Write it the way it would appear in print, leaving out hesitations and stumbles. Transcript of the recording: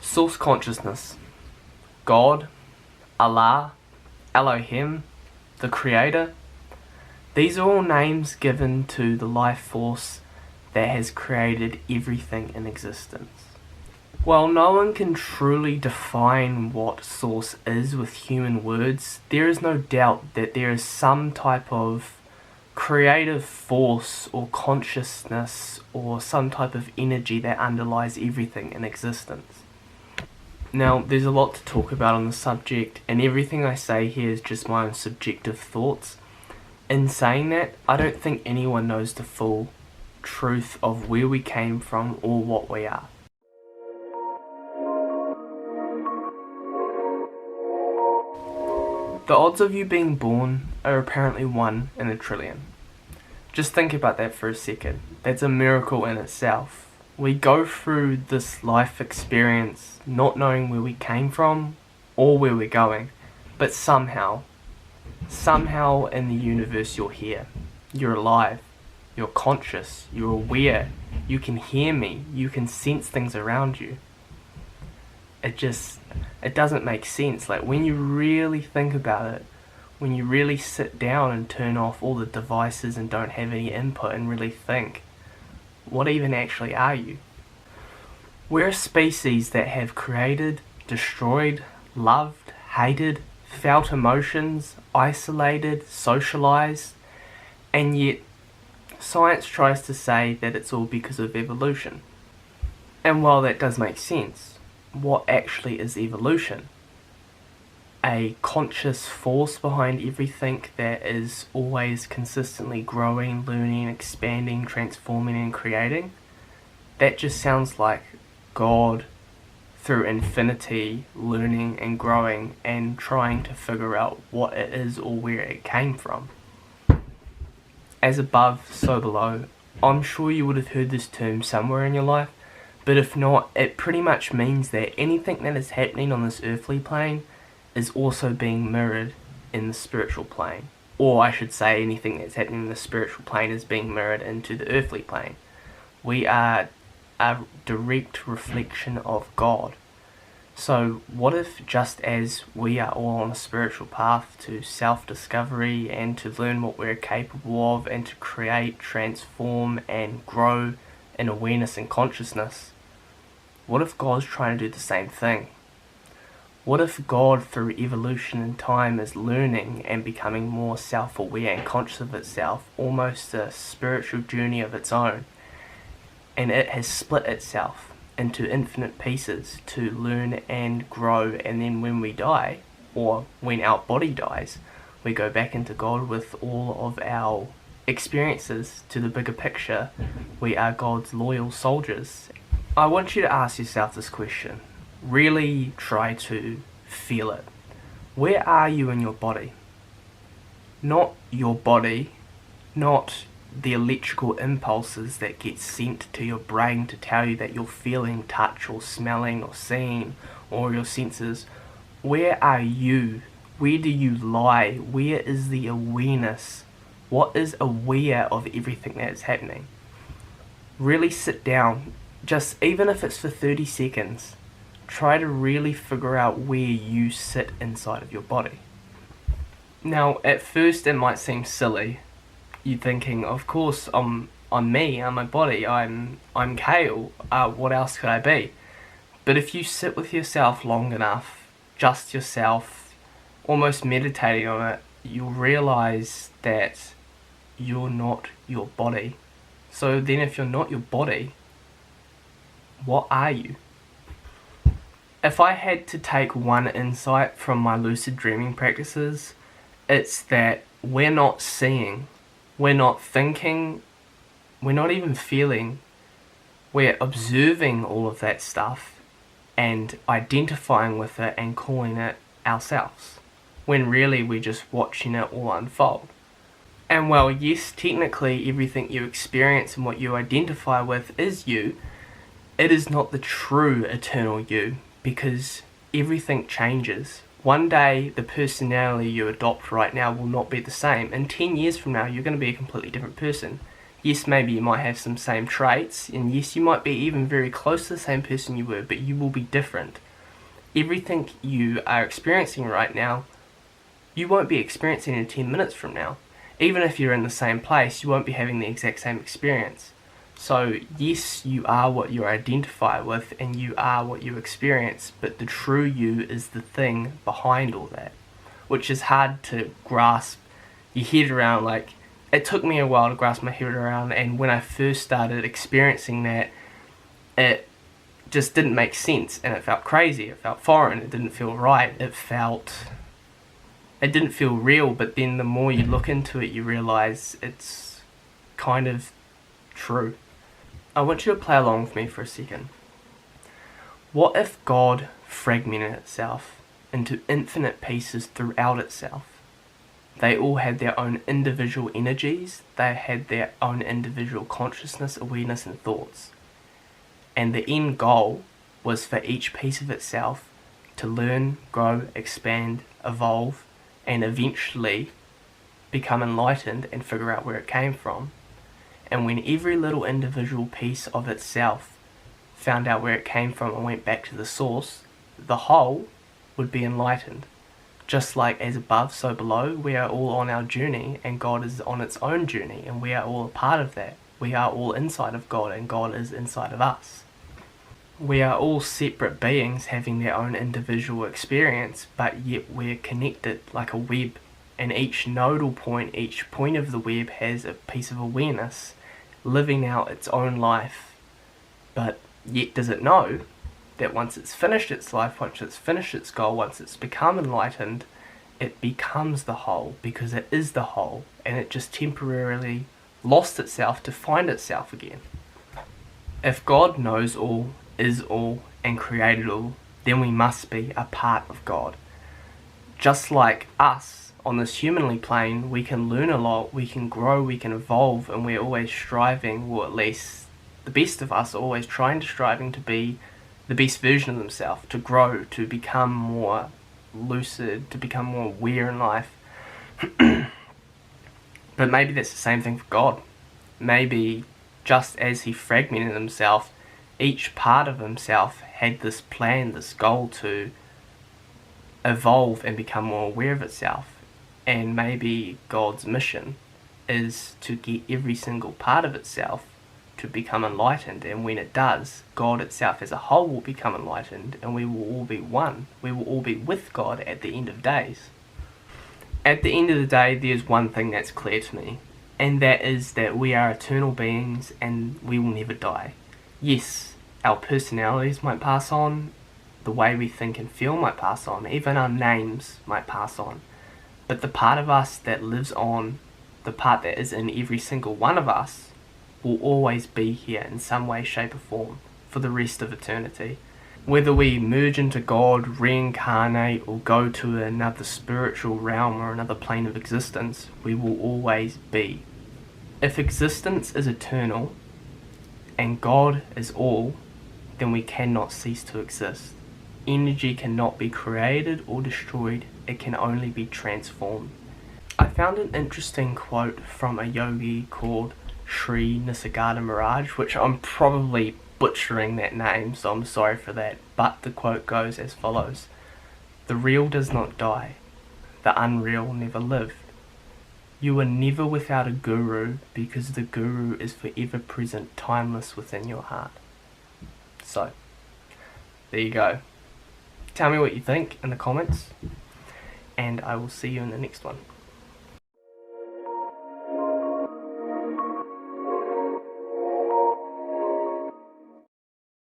Source consciousness, God, Allah, Elohim, the Creator. These are all names given to the life force that has created everything in existence. While no one can truly define what source is with human words, there is no doubt that there is some type of creative force or consciousness or some type of energy that underlies everything in existence. Now, there's a lot to talk about on the subject, and everything I say here is just my own subjective thoughts. In saying that, I don't think anyone knows the full truth of where we came from or what we are. The odds of you being born are apparently 1 in a trillion. Just think about that for a second. That's a miracle in itself. We go through this life experience not knowing where we came from or where we're going, but somehow in the universe you're here. You're alive. You're conscious. You're aware. You can hear me. You can sense things around you. It doesn't make sense. Like, when you really think about it, when you really sit down and turn off all the devices and don't have any input and really think, what even actually are you? We're a species that have created, destroyed, loved, hated, felt emotions, isolated, socialized, and yet science tries to say that it's all because of evolution. And while that does make sense, what actually is evolution? A conscious force behind everything that is always consistently growing, learning, expanding, transforming and creating? That just sounds like God through infinity, learning and growing and trying to figure out what it is or where it came from. As above, so below. I'm sure you would have heard this term somewhere in your life, but if not, it pretty much means that anything that is happening on this earthly plane is also being mirrored in the spiritual plane. Or I should say, anything that's happening in the spiritual plane is being mirrored into the earthly plane. We are a direct reflection of God. So what if, just as we are all on a spiritual path to self-discovery and to learn what we're capable of and to create, transform and grow in awareness and consciousness, what if God's trying to do the same thing? What if God, through evolution and time, is learning and becoming more self-aware and conscious of itself, almost a spiritual journey of its own, and it has split itself into infinite pieces to learn and grow, and then when we die, or when our body dies, we go back into God with all of our experiences to the bigger picture. We are God's loyal soldiers. I want you to ask yourself this question. Really try to feel it. Where are you in your body? Not your body, not the electrical impulses that get sent to your brain to tell you that you're feeling touch or smelling or seeing or your senses. Where are you? Where do you lie? Where is the awareness? What is aware of everything that is happening? Really sit down, just even if it's for 30 seconds. Try to really figure out where you sit inside of your body. Now, at first it might seem silly. You're thinking, of course, I'm me, I'm my body, I'm Kale, what else could I be? But if you sit with yourself long enough, just yourself, almost meditating on it, you'll realize that you're not your body. So then if you're not your body, what are you? If I had to take one insight from my lucid dreaming practices, it's that we're not seeing, we're not thinking, we're not even feeling, we're observing all of that stuff and identifying with it and calling it ourselves, when really we're just watching it all unfold. And while yes, technically everything you experience and what you identify with is you, it is not the true eternal you, because everything changes. One day, the personality you adopt right now will not be the same. In 10 years from now, you're going to be a completely different person. Yes, maybe you might have some same traits, and yes, you might be even very close to the same person you were, but you will be different. Everything you are experiencing right now, you won't be experiencing in 10 minutes from now. Even if you're in the same place, you won't be having the exact same experience. So yes, you are what you identify with and you are what you experience, but the true you is the thing behind all that, which is hard to grasp your head around. Like, it took me a while to grasp my head around, and when I first started experiencing that, it just didn't make sense, and it felt crazy, it felt foreign, it didn't feel right, it didn't feel real. But then the more you look into it, you realise it's kind of true. I want you to play along with me for a second. What if God fragmented itself into infinite pieces throughout itself? They all had their own individual energies, they had their own individual consciousness, awareness and thoughts. And the end goal was for each piece of itself to learn, grow, expand, evolve, and eventually become enlightened and figure out where it came from. And when every little individual piece of itself found out where it came from and went back to the source, the whole would be enlightened. Just like as above, so below, we are all on our journey, and God is on its own journey, and we are all a part of that. We are all inside of God, and God is inside of us. We are all separate beings having their own individual experience, but yet we're connected like a web, and each nodal point, each point of the web has a piece of awareness living out its own life. But yet does it know that once it's finished its life, once it's finished its goal, once it's become enlightened, it becomes the whole, because it is the whole, and it just temporarily lost itself to find itself again. If God knows all, is all, and created all, then we must be a part of God. Just like us, on this humanly plane, we can learn a lot, we can grow, we can evolve, and we're always striving, or at least the best of us are always striving to be the best version of themselves, to grow, to become more lucid, to become more aware in life. But maybe that's the same thing for God. Maybe just as he fragmented himself, each part of himself had this plan, this goal to evolve and become more aware of itself. And maybe God's mission is to get every single part of itself to become enlightened, and when it does, God itself as a whole will become enlightened, and we will all be one. We will all be with God at the end of days. At the end of the day, there's one thing that's clear to me, and that is that we are eternal beings and we will never die. Yes, our personalities might pass on, the way we think and feel might pass on, even our names might pass on, but the part of us that lives on, the part that is in every single one of us, will always be here in some way, shape or form for the rest of eternity. Whether we merge into God, reincarnate, or go to another spiritual realm or another plane of existence, we will always be. If existence is eternal and God is all, then we cannot cease to exist. Energy cannot be created or destroyed, it can only be transformed. I found an interesting quote from a yogi called Sri Nisargadatta Maharaj, which I'm probably butchering that name, so I'm sorry for that, but the quote goes as follows: "The real does not die, the unreal never lived. You are never without a guru, because the guru is forever present, timeless within your heart." So, there you go. Tell me what you think in the comments, and I will see you in the next one.